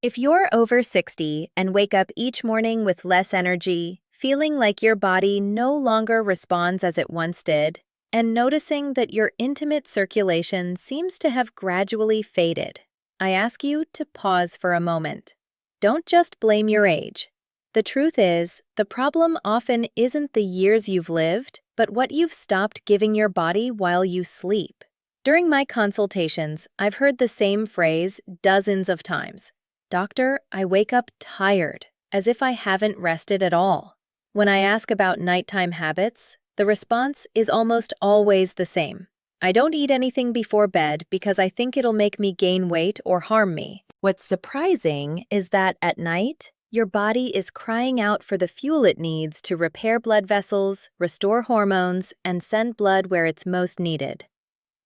If you're over 60 and wake up each morning with less energy, feeling like your body no longer responds as it once did, and noticing that your intimate circulation seems to have gradually faded, I ask you to pause for a moment. Don't just blame your age. The truth is, the problem often isn't the years you've lived, but what you've stopped giving your body while you sleep. During my consultations, I've heard the same phrase dozens of times. Doctor, I wake up tired, as if I haven't rested at all. When I ask about nighttime habits, the response is almost always the same. I don't eat anything before bed because I think it'll make me gain weight or harm me. What's surprising is that at night, your body is crying out for the fuel it needs to repair blood vessels, restore hormones, and send blood where it's most needed.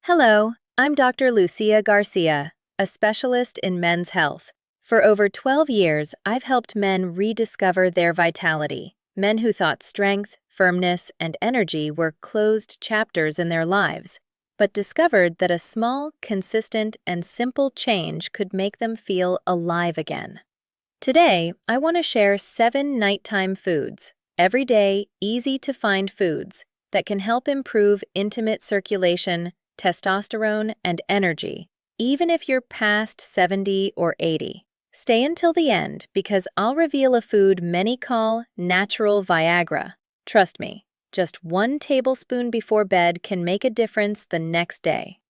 Hello, I'm Dr. Lucía García, a specialist in men's health. For over 12 years, I've helped men rediscover their vitality, men who thought strength, firmness, and energy were closed chapters in their lives, but discovered that a small, consistent, and simple change could make them feel alive again. Today, I want to share 7 nighttime foods, everyday, easy-to-find foods that can help improve intimate circulation, testosterone, and energy, even if you're past 70 or 80. Stay until the end because I'll reveal a food many call natural Viagra. Trust me, just 1 tablespoon before bed can make a difference the next day.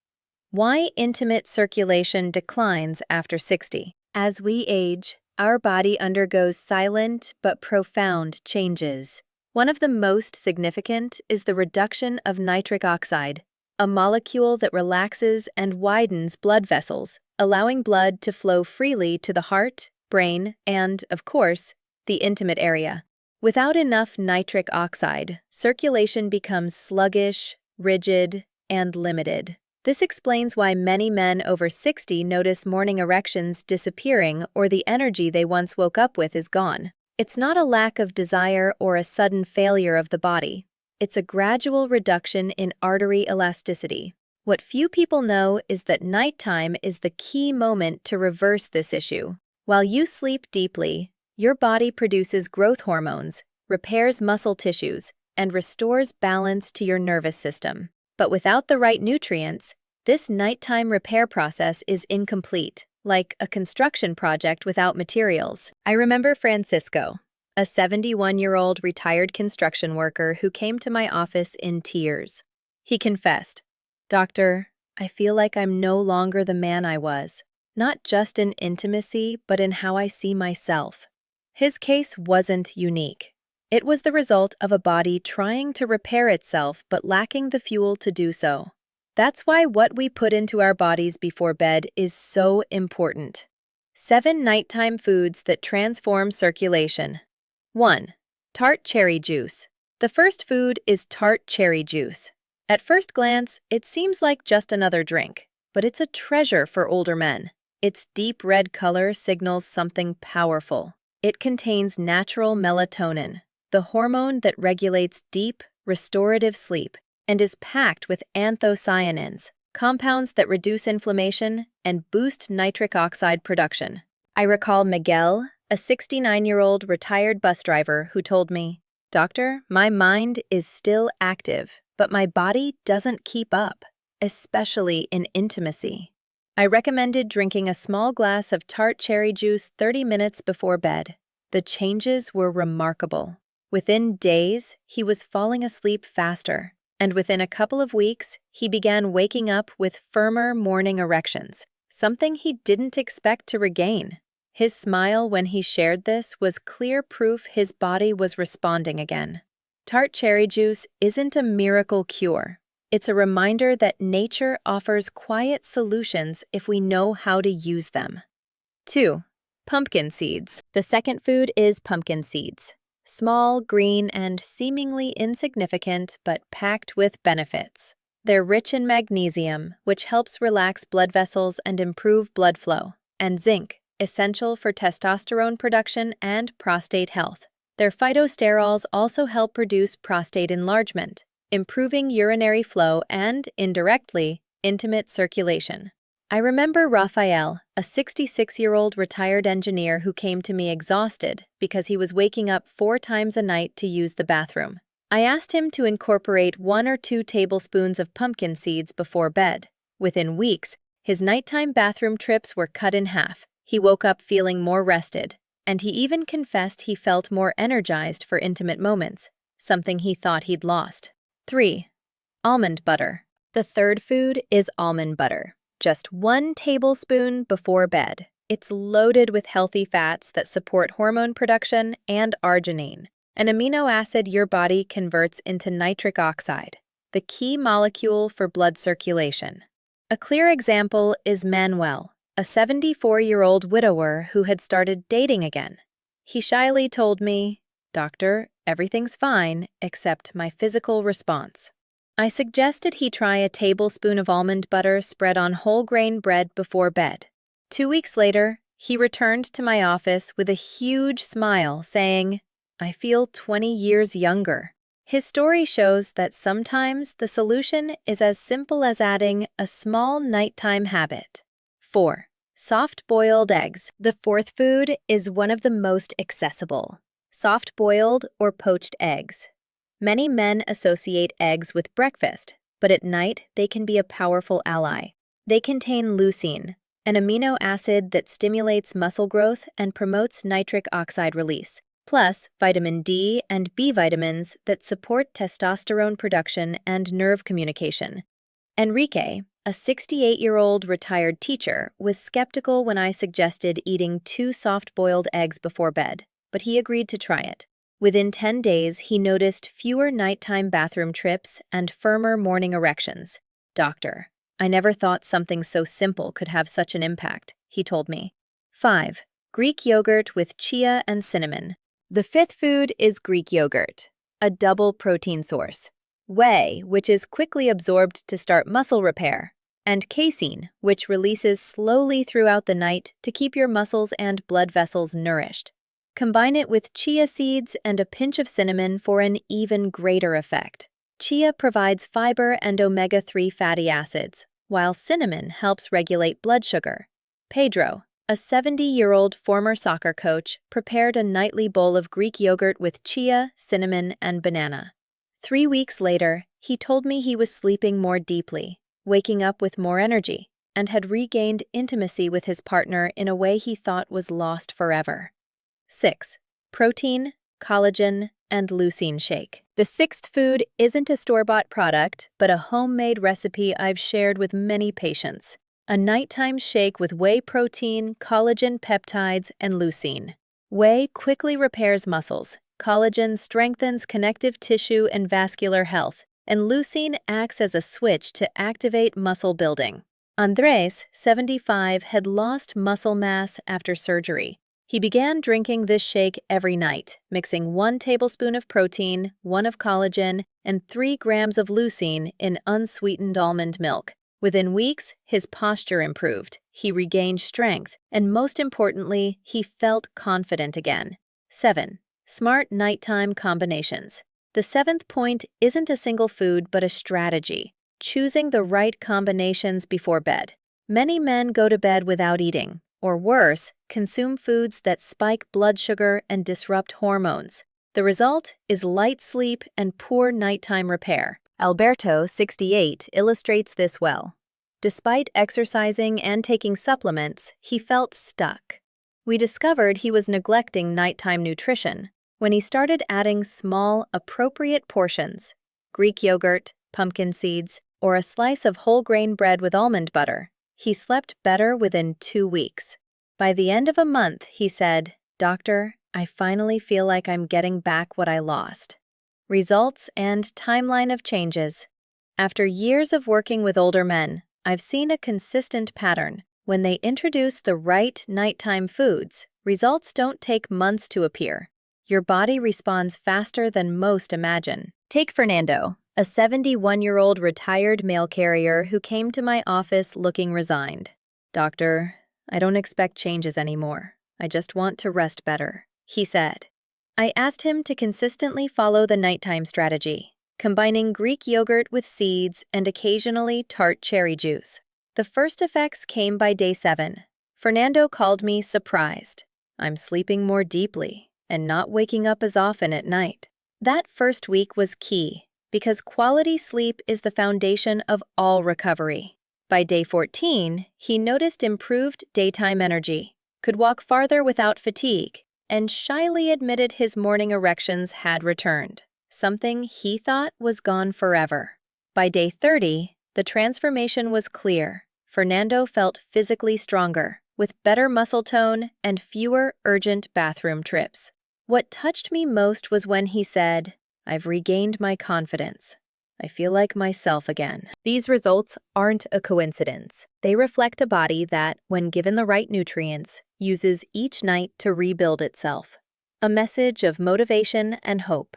Why intimate circulation declines after 60? As we age, our body undergoes silent but profound changes. One of the most significant is the reduction of nitric oxide, a molecule that relaxes and widens blood vessels, allowing blood to flow freely to the heart, brain, and, of course, the intimate area. Without enough nitric oxide, circulation becomes sluggish, rigid, and limited. This explains why many men over 60 notice morning erections disappearing or the energy they once woke up with is gone. It's not a lack of desire or a sudden failure of the body. It's a gradual reduction in artery elasticity. What few people know is that nighttime is the key moment to reverse this issue. While you sleep deeply, your body produces growth hormones, repairs muscle tissues, and restores balance to your nervous system. But without the right nutrients, this nighttime repair process is incomplete, like a construction project without materials. I remember Francisco, a 71-year-old retired construction worker who came to my office in tears. He confessed, "Doctor, I feel like I'm no longer the man I was, not just in intimacy, but in how I see myself." His case wasn't unique. It was the result of a body trying to repair itself but lacking the fuel to do so. That's why what we put into our bodies before bed is so important. 7 nighttime foods that transform circulation. 1. Tart cherry juice. The first food is tart cherry juice. At first glance, it seems like just another drink, but it's a treasure for older men. Its deep red color signals something powerful. It contains natural melatonin, the hormone that regulates deep, restorative sleep, and is packed with anthocyanins, compounds that reduce inflammation and boost nitric oxide production. I recall Miguel, a 69-year-old retired bus driver who told me, "Doctor, my mind is still active, but my body doesn't keep up, especially in intimacy." I recommended drinking a small glass of tart cherry juice 30 minutes before bed. The changes were remarkable. Within days, he was falling asleep faster, and within a couple of weeks, he began waking up with firmer morning erections, something he didn't expect to regain. His smile when he shared this was clear proof his body was responding again. Tart cherry juice isn't a miracle cure. It's a reminder that nature offers quiet solutions if we know how to use them. 2. Pumpkin seeds. The second food is pumpkin seeds. Small, green, and seemingly insignificant, but packed with benefits. They're rich in magnesium, which helps relax blood vessels and improve blood flow, and zinc, essential for testosterone production and prostate health. Their phytosterols also help reduce prostate enlargement, improving urinary flow and, indirectly, intimate circulation. I remember Raphael, a 66-year-old retired engineer who came to me exhausted because he was waking up 4 times a night to use the bathroom. I asked him to incorporate 1 or 2 tablespoons of pumpkin seeds before bed. Within weeks, his nighttime bathroom trips were cut in half. He woke up feeling more rested, and he even confessed he felt more energized for intimate moments, something he thought he'd lost. 3. Almond butter. The third food is almond butter. Just 1 tablespoon before bed. It's loaded with healthy fats that support hormone production and arginine, an amino acid your body converts into nitric oxide, the key molecule for blood circulation. A clear example is Manuel, a 74-year-old widower who had started dating again. He shyly told me, "Doctor, everything's fine except my physical response." I suggested he try a tablespoon of almond butter spread on whole grain bread before bed. 2 weeks later, he returned to my office with a huge smile, saying, "I feel 20 years younger." His story shows that sometimes the solution is as simple as adding a small nighttime habit. 4. Soft-boiled eggs. The fourth food is one of the most accessible: soft-boiled or poached eggs. Many men associate eggs with breakfast, but at night they can be a powerful ally. They contain leucine, an amino acid that stimulates muscle growth and promotes nitric oxide release, plus vitamin D and B vitamins that support testosterone production and nerve communication. Enrique, a 68-year-old retired teacher, was skeptical when I suggested eating 2 soft-boiled eggs before bed, but he agreed to try it. Within 10 days, he noticed fewer nighttime bathroom trips and firmer morning erections. "Doctor, I never thought something so simple could have such an impact," he told me. 5. Greek yogurt with chia and cinnamon. The fifth food is Greek yogurt, a double protein source. Whey, which is quickly absorbed to start muscle repair, and casein, which releases slowly throughout the night to keep your muscles and blood vessels nourished. Combine it with chia seeds and a pinch of cinnamon for an even greater effect. Chia provides fiber and omega-3 fatty acids, while cinnamon helps regulate blood sugar. Pedro, a 70-year-old former soccer coach, prepared a nightly bowl of Greek yogurt with chia, cinnamon, and banana. 3 weeks later, he told me he was sleeping more deeply, waking up with more energy, and had regained intimacy with his partner in a way he thought was lost forever. 6. Protein, collagen, and leucine shake. The sixth food isn't a store-bought product, but a homemade recipe I've shared with many patients. A nighttime shake with whey protein, collagen peptides, and leucine. Whey quickly repairs muscles, collagen strengthens connective tissue and vascular health, and leucine acts as a switch to activate muscle building. Andres, 75, had lost muscle mass after surgery. He began drinking this shake every night, mixing 1 tablespoon of protein, 1 of collagen, and 3 grams of leucine in unsweetened almond milk. Within weeks, his posture improved, he regained strength, and most importantly, he felt confident again. 7. Smart nighttime combinations. The 7th point isn't a single food but a strategy: choosing the right combinations before bed. Many men go to bed without eating, or worse, consume foods that spike blood sugar and disrupt hormones. The result is light sleep and poor nighttime repair. Alberto, 68, illustrates this well. Despite exercising and taking supplements, he felt stuck. We discovered he was neglecting nighttime nutrition when he started adding small, appropriate portions: Greek yogurt, pumpkin seeds, or a slice of whole grain bread with almond butter. He slept better within 2 weeks. By the end of a month, he said, "Doctor, I finally feel like I'm getting back what I lost." Results and timeline of changes. After years of working with older men, I've seen a consistent pattern. When they introduce the right nighttime foods, results don't take months to appear. Your body responds faster than most imagine. Take Fernando, a 71-year-old retired mail carrier who came to my office looking resigned. "Doctor, I don't expect changes anymore. I just want to rest better," he said. I asked him to consistently follow the nighttime strategy, combining Greek yogurt with seeds and occasionally tart cherry juice. The first effects came by day 7. Fernando called me surprised. I'm sleeping more deeply and not waking up as often at night. That first week was key because quality sleep is the foundation of all recovery. By day 14, he noticed improved daytime energy, could walk farther without fatigue, and shyly admitted his morning erections had returned, something he thought was gone forever. By day 30, the transformation was clear. Fernando felt physically stronger, with better muscle tone and fewer urgent bathroom trips. What touched me most was when he said, "I've regained my confidence. I feel like myself again." These results aren't a coincidence. They reflect a body that, when given the right nutrients, uses each night to rebuild itself. A message of motivation and hope.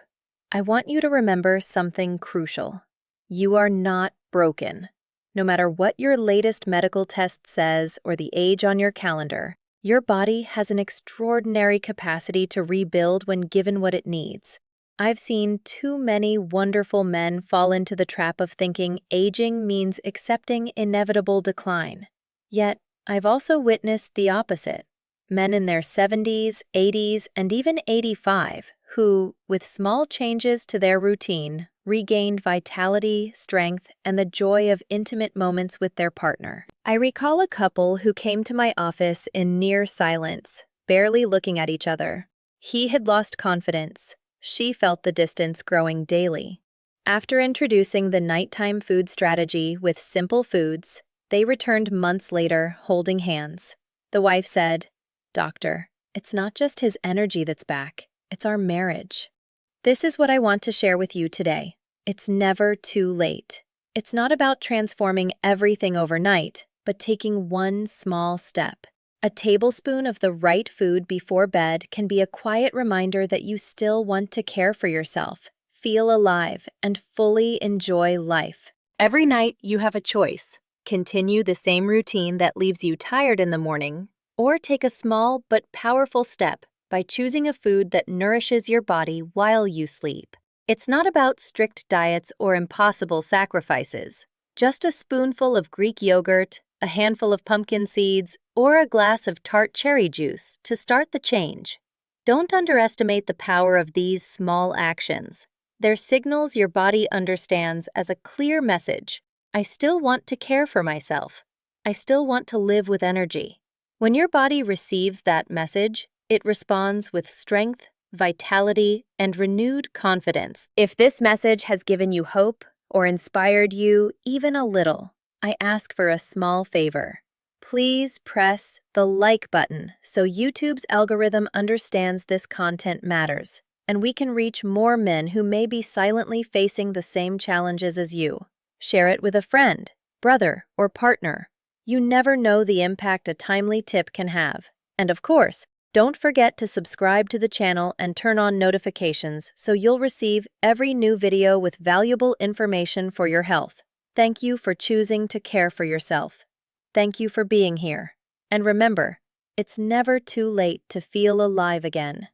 I want you to remember something crucial. You are not broken. No matter what your latest medical test says or the age on your calendar, your body has an extraordinary capacity to rebuild when given what it needs. I've seen too many wonderful men fall into the trap of thinking aging means accepting inevitable decline. Yet, I've also witnessed the opposite. Men in their 70s, 80s, and even 85 who, with small changes to their routine, regained vitality, strength, and the joy of intimate moments with their partner. I recall a couple who came to my office in near silence, barely looking at each other. He had lost confidence. She felt the distance growing daily. After introducing the nighttime food strategy with simple foods, they returned months later holding hands. The wife said, "Doctor, it's not just his energy that's back, it's our marriage." This is what I want to share with you today. It's never too late. It's not about transforming everything overnight, but taking one small step. A tablespoon of the right food before bed can be a quiet reminder that you still want to care for yourself, feel alive, and fully enjoy life. Every night you have a choice. Continue the same routine that leaves you tired in the morning, or take a small but powerful step by choosing a food that nourishes your body while you sleep. It's not about strict diets or impossible sacrifices. Just a spoonful of Greek yogurt, a handful of pumpkin seeds, or a glass of tart cherry juice to start the change. Don't underestimate the power of these small actions. They're signals your body understands as a clear message. I still want to care for myself. I still want to live with energy. When your body receives that message, it responds with strength, vitality, and renewed confidence. If this message has given you hope or inspired you even a little, I ask for a small favor. Please press the like button so YouTube's algorithm understands this content matters, and we can reach more men who may be silently facing the same challenges as you. Share it with a friend, brother, or partner. You never know the impact a timely tip can have. And of course, don't forget to subscribe to the channel and turn on notifications so you'll receive every new video with valuable information for your health. Thank you for choosing to care for yourself. Thank you for being here. And remember, it's never too late to feel alive again.